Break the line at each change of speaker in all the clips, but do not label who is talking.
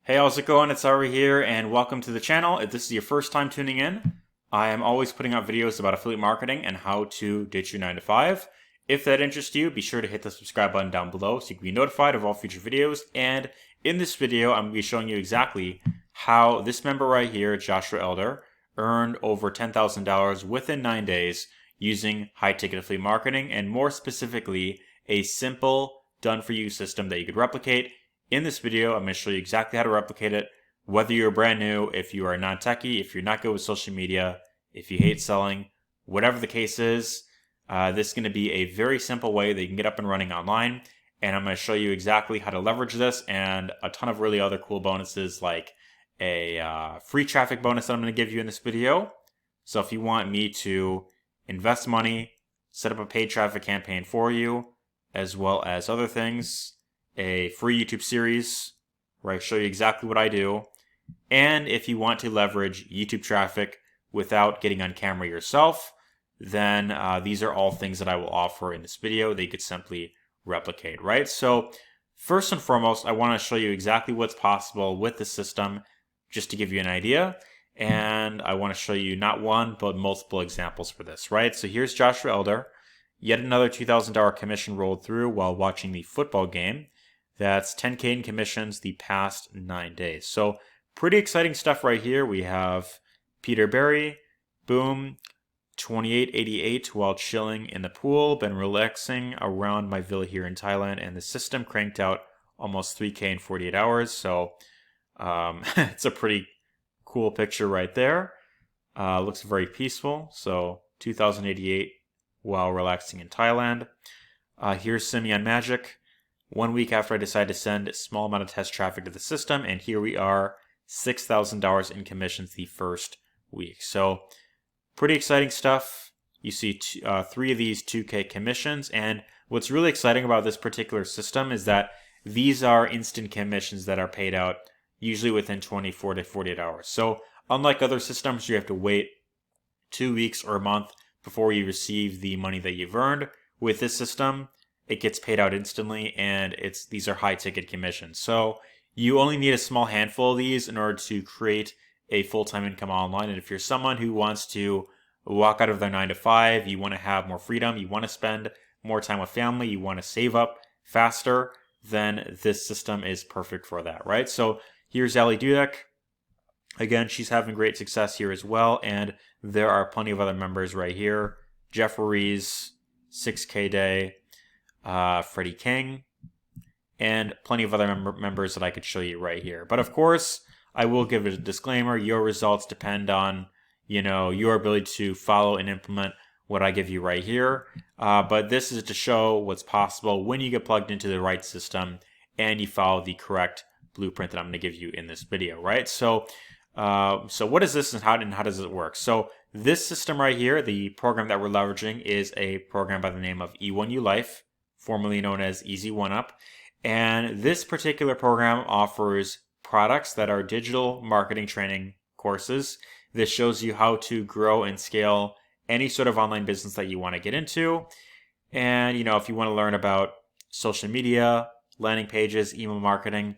Hey, how's it going? It's Ari here, and welcome to the channel. If this is your first time tuning in, I am always putting out videos about affiliate marketing and how to ditch your 9 to 5. If that interests you, be sure to hit the subscribe button down below so you can be notified of all future videos. And in this video, I'm going to be showing you exactly how this member right here, Joshua Elder, earned over $10,000 within 9 days using high-ticket affiliate marketing, and more specifically, a simple done-for-you system that you could replicate. In this video, I'm going to show you exactly how to replicate it, whether you're brand new, if you are non-techie, if you're not good with social media, if you hate selling, whatever the case is. This is going to be a very simple way that you can get up and running online, and I'm going to show you exactly how to leverage this and a ton of really other cool bonuses like a free traffic bonus that I'm going to give you in this video. So if you want me to invest money, set up a paid traffic campaign for you, as well as other things, a free YouTube series where I show you exactly what I do. And if you want to leverage YouTube traffic without getting on camera yourself, then these are all things that I will offer in this video that you could simply replicate, right? So first and foremost, I want to show you exactly what's possible with the system just to give you an idea. And I want to show you not one, but multiple examples for this, right? So here's Joshua Elder. Yet another $2,000 commission rolled through while watching the football game. That's 10K in commissions the past 9 days. So pretty exciting stuff right here. We have Peter Berry, boom, 2888 while chilling in the pool. Been relaxing around my villa here in Thailand, and the system cranked out almost 3K in 48 hours. So it's a pretty cool picture right there. Looks very peaceful. So 2088 while relaxing in Thailand. Here's Simeon Magic. 1 week after I decided to send a small amount of test traffic to the system, and here we are, $6,000 in commissions the first week. So pretty exciting stuff. You see 3 of these 2K commissions, and what's really exciting about this particular system is that these are instant commissions that are paid out usually within 24 to 48 hours. So unlike other systems, you have to wait 2 weeks or a month before you receive the money that you've earned. With this system, it gets paid out instantly, and these are high ticket commissions. So you only need a small handful of these in order to create a full-time income online. And if you're someone who wants to walk out of their 9 to 5, you want to have more freedom, you want to spend more time with family, you want to save up faster, then this system is perfect for that, right? So here's Ali Dudek. Again, she's having great success here as well, and there are plenty of other members right here. Jeff Ruiz, 6K day, Freddie King, and plenty of other members that I could show you right here. But of course, I will give a disclaimer. Your results depend on, your ability to follow and implement what I give you right here. But this is to show what's possible when you get plugged into the right system and you follow the correct blueprint that I'm going to give you in this video, right? So what is this and how does it work? So this system right here, the program that we're leveraging, is a program by the name of E1U Life, formerly known as Easy One Up. And this particular program offers products that are digital marketing training courses. This shows you how to grow and scale any sort of online business that you want to get into. And, if you want to learn about social media, landing pages, email marketing,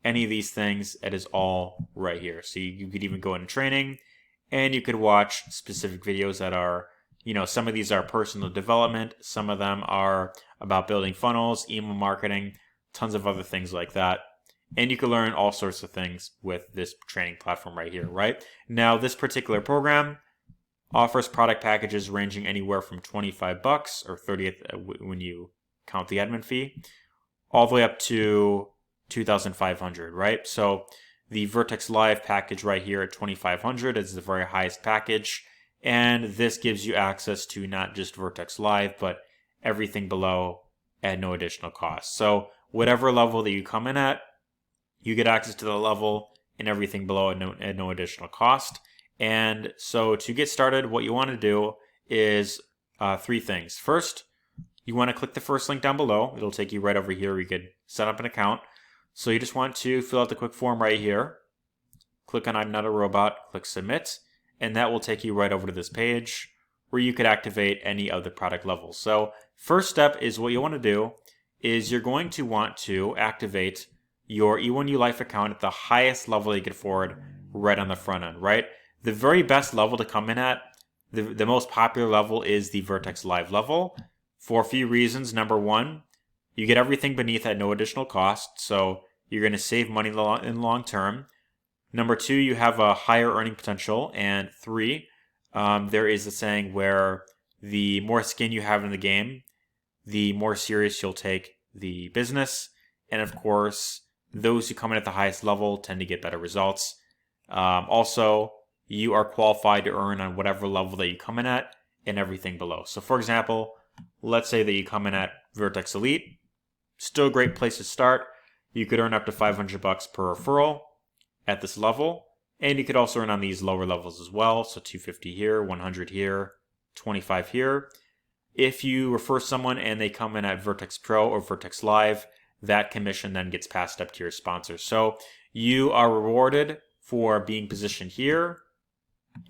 any of these things, it is all right here. So you could even go into training, and you could watch specific videos that are, some of these are personal development. Some of them are about building funnels, email marketing, tons of other things like that. And you can learn all sorts of things with this training platform right here, right? Now, this particular program offers product packages ranging anywhere from $25 or 30th when you count the admin fee, all the way up to $2,500, right? So the Vertex Live package right here at $2,500 is the very highest package. And this gives you access to not just Vertex Live, but everything below at no additional cost. So whatever level that you come in at, you get access to the level and everything below at no additional cost. And so to get started, what you want to do is 3 things. First, you want to click the first link down below. It'll take you right over here where you could set up an account. So you just want to fill out the quick form right here. Click on I'm Not a Robot, click Submit, and that will take you right over to this page where you could activate any of the product levels. So first step is what you want to do is you're going to want to activate your E1U Life account at the highest level you can afford right on the front end, right? The very best level to come in at, the most popular level is the Vertex Live level for a few reasons. Number one, you get everything beneath at no additional cost, so you're going to save money in long term. Number two, you have a higher earning potential. And three, there is a saying where the more skin you have in the game, the more serious you'll take the business. And of course, those who come in at the highest level tend to get better results. Also, you are qualified to earn on whatever level that you come in at and everything below. So for example, let's say that you come in at Vertex Elite. Still a great place to start. You could earn up to $500 per referral at this level. And you could also earn on these lower levels as well. So 250 here, 100 here, 25 here. If you refer someone and they come in at Vertex Pro or Vertex Live, that commission then gets passed up to your sponsor. So you are rewarded for being positioned here.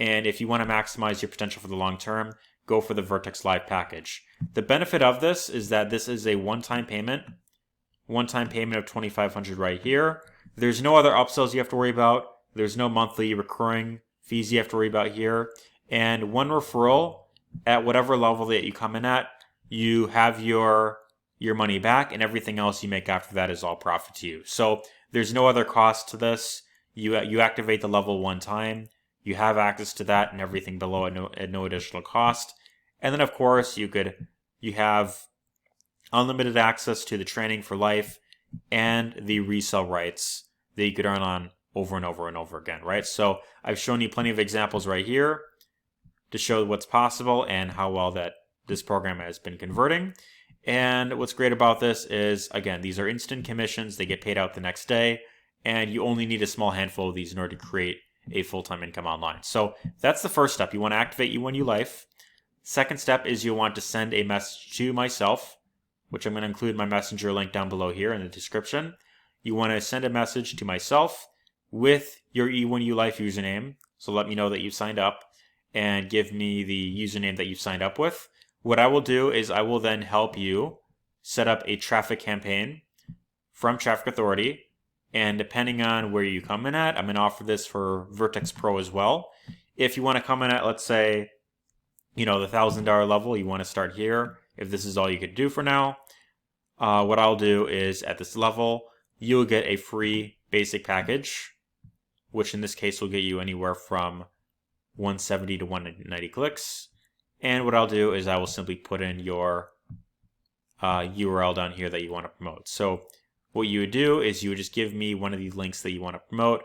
And if you want to maximize your potential for the long term, go for the Vertex Live package. The benefit of this is that this is a one-time payment of $2,500 right here. There's no other upsells you have to worry about. There's no monthly recurring fees you have to worry about here. And one referral at whatever level that you come in at, you have your money back, and everything else you make after that is all profit to you. So there's no other cost to this. You activate the level one time. You have access to that and everything below at no additional cost. And then of course you have unlimited access to the training for life and the resale rights that you could earn on over and over and over again, right? So I've shown you plenty of examples right here to show what's possible and how well that this program has been converting. And what's great about this is, again, these are instant commissions. They get paid out the next day, and you only need a small handful of these in order to create a full-time income online. So that's the first step. You want to activate E1U Life. Second step is you want to send a message to myself, which I'm going to include my messenger link down below here in the description. You want to send a message to myself with your E1U Life username. So let me know that you signed up and give me the username that you signed up with. What I will do is I will then help you set up a traffic campaign from Traffic Authority. And depending on where you come in at, I'm going to offer this for Vertex Pro as well. If you want to come in at, let's say, the $1,000 level, you want to start here. If this is all you could do for now, what I'll do is at this level, you'll get a free basic package, which in this case will get you anywhere from 170 to 190 clicks. And what I'll do is I will simply put in your URL down here that you want to promote. So what you would do is you would just give me one of these links that you want to promote.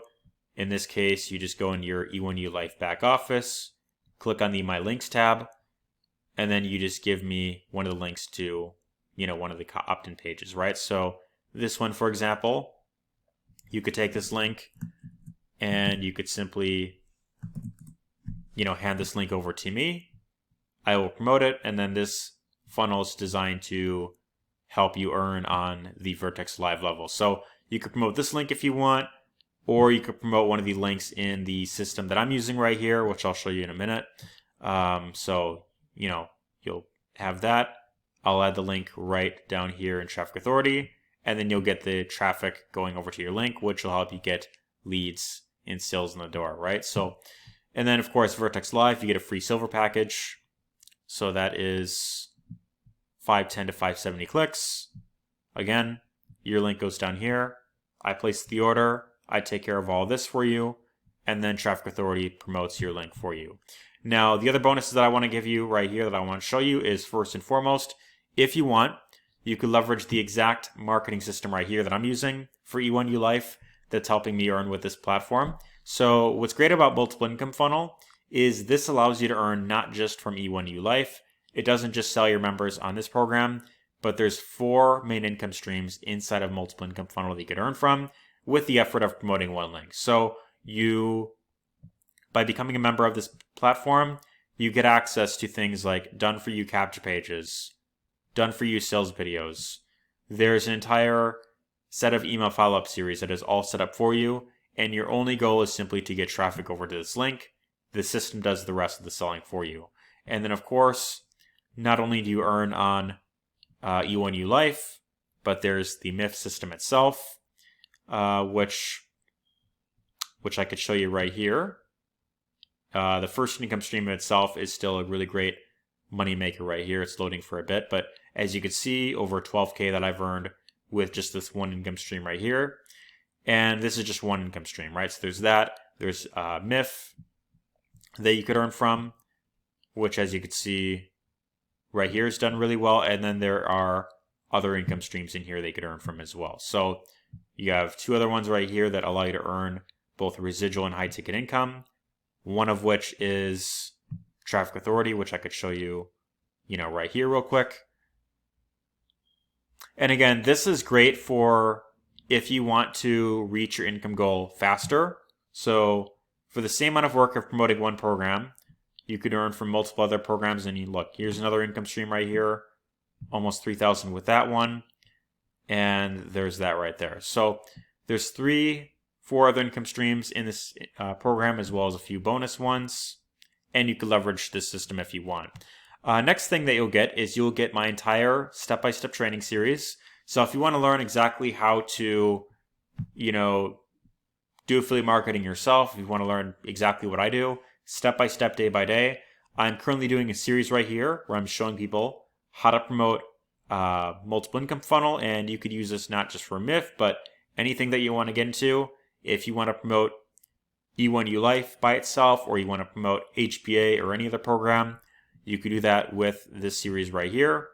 In this case, you just go into your E1U Life back office, click on the My Links tab, and then you just give me one of the links to, one of the opt-in pages, right? So this one, for example, you could take this link and you could simply, hand this link over to me. I will promote it, and then this funnel is designed to help you earn on the Vertex Live level. So you could promote this link if you want, or you could promote one of the links in the system that I'm using right here, which I'll show you in a minute. So, you'll have that. I'll add the link right down here in Traffic Authority, and then you'll get the traffic going over to your link, which will help you get leads and sales in the door, right? So, and then of course, Vertex Live, you get a free silver package. So that is 510 to 570 clicks. Again, your link goes down here. I place the order. I take care of all this for you. And then Traffic Authority promotes your link for you. Now, the other bonuses that I want to give you right here that I want to show you is, first and foremost, if you want, you could leverage the exact marketing system right here that I'm using for E1U Life that's helping me earn with this platform. So what's great about Multiple Income Funnel is this allows you to earn not just from E1U Life. It doesn't just sell your members on this program, but there's 4 main income streams inside of Multiple Income Funnel that you could earn from with the effort of promoting one link. So by becoming a member of this platform, you get access to things like done-for-you capture pages, done-for-you sales videos. There's an entire set of email follow-up series that is all set up for you, and your only goal is simply to get traffic over to this link. The system does the rest of the selling for you. And then, of course, not only do you earn on E1U Life, but there's the MIF system itself. which I could show you right here. The first income stream itself is still a really great money maker right here. It's loading for a bit, but as you can see, over 12K that I've earned with just this one income stream right here. And this is just one income stream, right? So there's that. There's MIF that you could earn from, which as you can see right here is done really well. And then there are other income streams in here they could earn from as well. So you have two other ones right here that allow you to earn both residual and high ticket income. One of which is Traffic Authority, which I could show you, right here real quick. And again, this is great for if you want to reach your income goal faster. So for the same amount of work of promoting one program, you could earn from multiple other programs. And you look, here's another income stream right here, almost 3,000 with that one. And there's that right there. So there's 4 other income streams in this program, as well as a few bonus ones. And you can leverage this system if you want. Next thing that you'll get is you'll get my entire step-by-step training series. So if you want to learn exactly how to, do affiliate marketing yourself, if you want to learn exactly what I do, step-by-step, day by day, I'm currently doing a series right here where I'm showing people how to promote multiple income funnel. And you could use this not just for MIF, but anything that you want to get into. If you want to promote E1U Life by itself, or you want to promote HBA or any other program, you could do that with this series right here.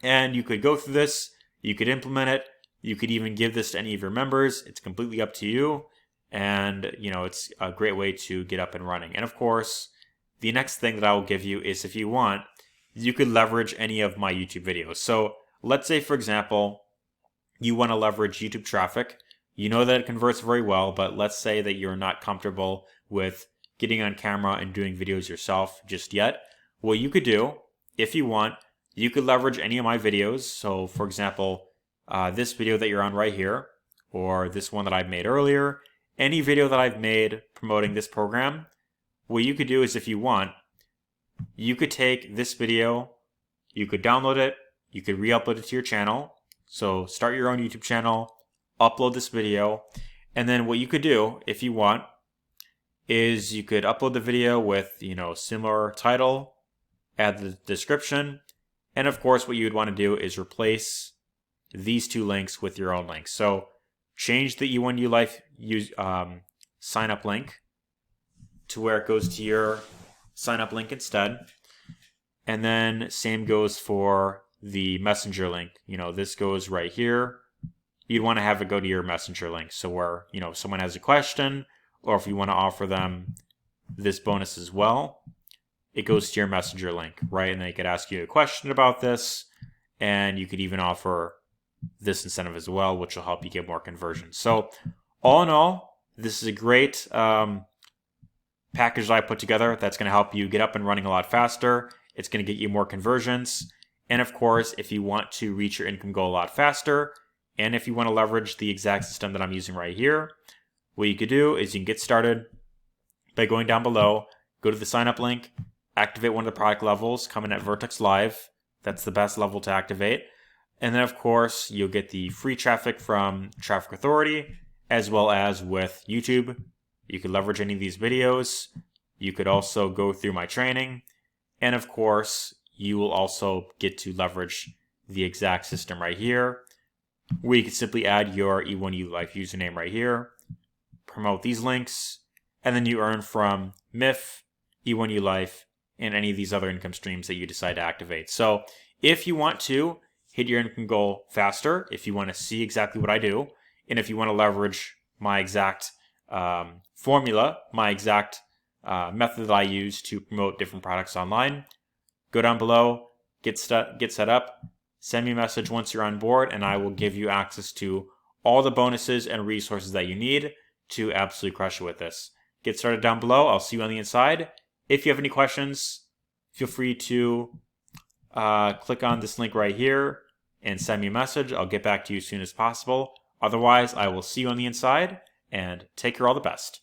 And you could go through this, you could implement it, you could even give this to any of your members. It's completely up to you. And, it's a great way to get up and running. And of course, the next thing that I will give you is, if you want, you could leverage any of my YouTube videos. So let's say, for example, you want to leverage YouTube traffic. You know that it converts very well, but let's say that you're not comfortable with getting on camera and doing videos yourself just yet. What you could do, if you want, you could leverage any of my videos. So for example, this video that you're on right here, or this one that I made earlier, any video that I've made promoting this program, what you could do is, if you want, you could take this video, you could download it, you could re-upload it to your channel. So start your own YouTube channel, upload this video, and then what you could do, if you want, is you could upload the video with, similar title, add the description, and of course what you would want to do is replace these 2 links with your own links. So change the E1U Life sign up link to where it goes to your sign up link instead. And then same goes for the messenger link. This goes right here. You'd want to have it go to your messenger link. So where, if someone has a question, or if you want to offer them this bonus as well, it goes to your messenger link, right? And they could ask you a question about this, and you could even offer this incentive as well, which will help you get more conversions. So all in all, this is a great package that I put together that's going to help you get up and running a lot faster. It's going to get you more conversions. And of course, if you want to reach your income goal a lot faster, and if you want to leverage the exact system that I'm using right here, what you could do is you can get started by going down below, go to the sign up link, activate one of the product levels, come in at Vertex Live. That's the best level to activate. And then of course, you'll get the free traffic from Traffic Authority, as well as with YouTube. You could leverage any of these videos. You could also go through my training. And of course, you will also get to leverage the exact system right here, where you can simply add your E1U Life username right here, promote these links, and then you earn from MIF, E1U Life, and any of these other income streams that you decide to activate. So if you want to hit your income goal faster, if you want to see exactly what I do, and if you want to leverage my exact formula, my exact method that I use to promote different products online, go down below, get set up, send me a message once you're on board, and I will give you access to all the bonuses and resources that you need to absolutely crush it with this. Get started down below. I'll see you on the inside. If you have any questions, feel free to click on this link right here and send me a message. I'll get back to you as soon as possible. Otherwise, I will see you on the inside, and take care, all the best.